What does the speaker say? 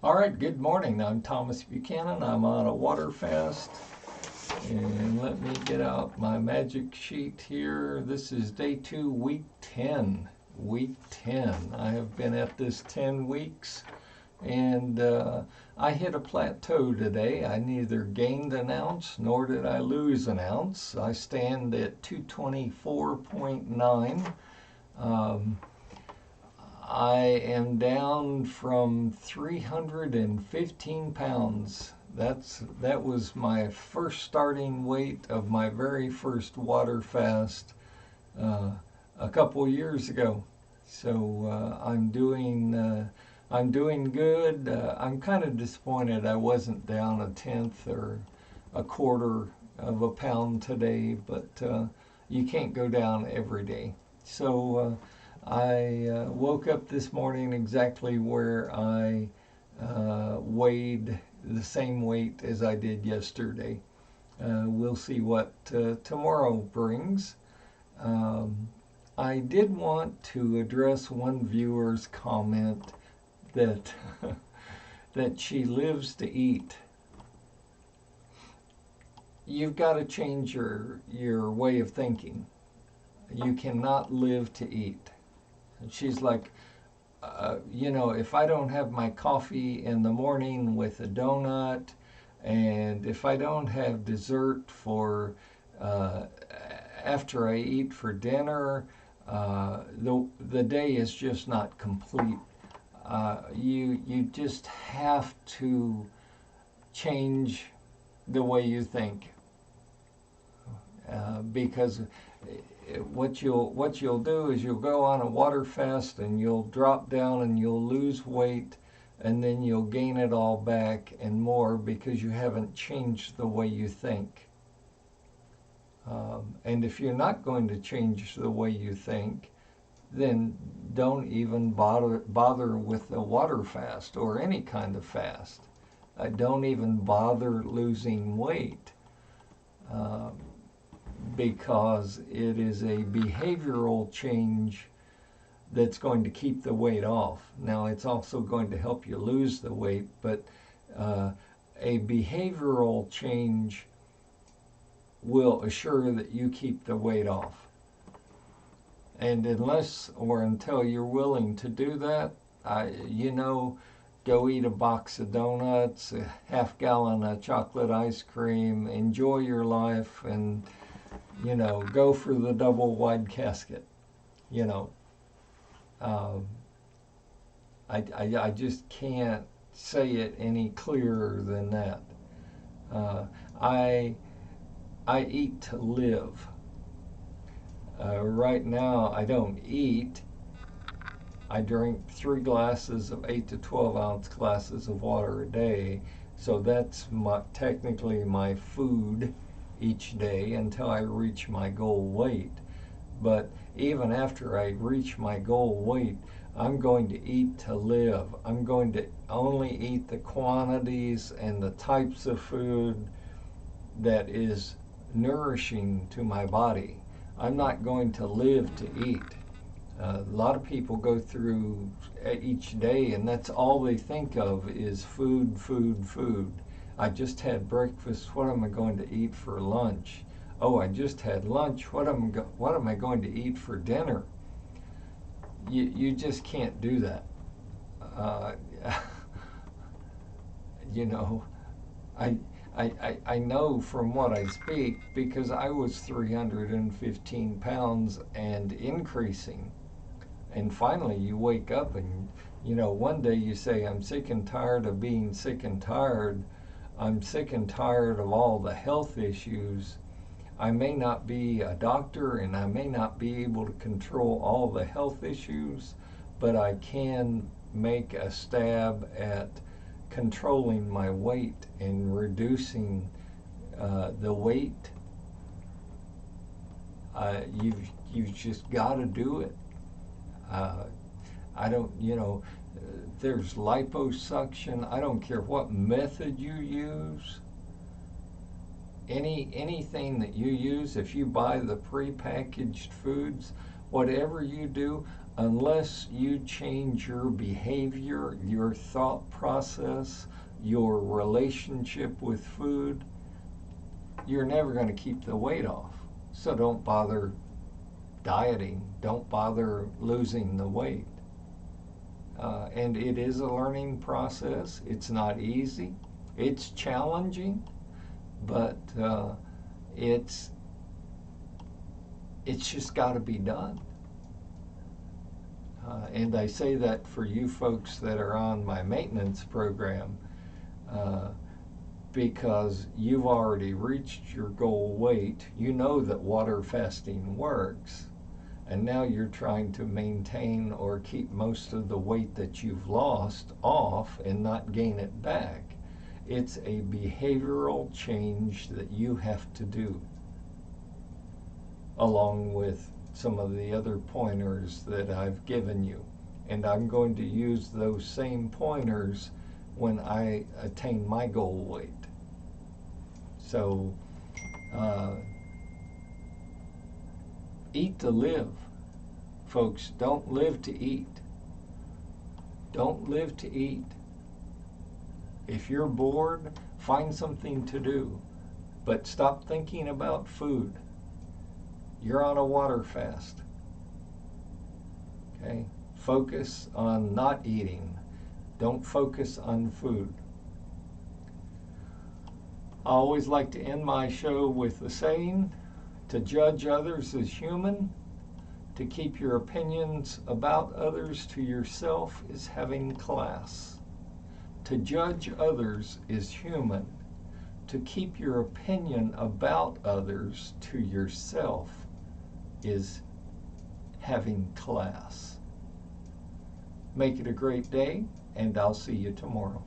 All right, good morning. I'm Thomas Buchanan. I'm on a water fast. And let me get out my magic sheet here. This is day 2, week 10. Week 10. I have been at this 10 weeks and I hit a plateau today. I neither gained an ounce nor did I lose an ounce. I stand at 224.9. I am down from 315 pounds. That was my first starting weight of my very first water fast uh, a couple years ago. So I'm doing good. I'm kind of disappointed I wasn't down a tenth or a quarter of a pound today, but you can't go down every day. So I woke up this morning exactly where I weighed the same weight as I did yesterday. We'll see what tomorrow brings. Um, I did want to address one viewer's comment that that she lives to eat. You've got to change your way of thinking. You cannot live to eat. And she's like, if I don't have my coffee in the morning with a donut, and if I don't have dessert for uh, after I eat for dinner, the day is just not complete. You just have to change the way you think because what you'll do is you'll go on a water fast and you'll drop down and you'll lose weight and then you'll gain it all back and more because you haven't changed the way you think. And if you're not going to change the way you think, then don't even bother with the water fast or any kind of fast. Don't even bother losing weight. Um, because it is a behavioral change that's going to keep the weight off. Now, it's also going to help you lose the weight, but uh, a behavioral change will assure that you keep the weight off. And unless or until you're willing to do that, go eat a box of donuts, a half gallon of chocolate ice cream, enjoy your life, and go for the double wide casket. You know, um, I just can't say it any clearer than that. Uh, I I eat to live. Right now, I don't eat. I drink 3 glasses of 8 to 12 ounce glasses of water a day. So that's technically my food each day until I reach my goal weight. But even after I reach my goal weight, I'm going to eat to live. I'm going to only eat the quantities and the types of food that is nourishing to my body. I'm not going to live to eat. A lot of people go through each day and that's all they think of is food, food, food. I just had breakfast. What am I going to eat for lunch? Oh, I just had lunch. What am I going to eat for dinner? You just can't do that. Uh, you know, I, I know from what I speak because I was 315 pounds and increasing. And finally, you wake up and, one day you say, I'm sick and tired of being sick and tired. I'm sick and tired of all the health issues. I may not be a doctor and I may not be able to control all the health issues, but I can make a stab at controlling my weight and reducing the weight. You've just got to do it. Uh, I don't, there's liposuction. I don't care what method you use. Anything that you use, if you buy the prepackaged foods, whatever you do, unless you change your behavior, your thought process, your relationship with food, you're never going to keep the weight off. So don't bother dieting. Don't bother losing the weight. And it is a learning process. It's not easy. It's challenging, but it's just got to be done. And I say that for you folks that are on my maintenance program, because you've already reached your goal weight. You know that water fasting works, and now you're trying to maintain or keep most of the weight that you've lost off and not gain it back. It's a behavioral change that you have to do, along with some of the other pointers that I've given you. And I'm going to use those same pointers when I attain my goal weight. So, eat to live, folks. Don't live to eat. Don't live to eat. If you're bored, find something to do, but stop thinking about food. You're on a water fast. Okay? Focus on not eating. Don't focus on food. I always like to end my show with the saying, to judge others is human. To keep your opinions about others to yourself is having class. To judge others is human. To keep your opinion about others to yourself is having class. Make it a great day, and I'll see you tomorrow.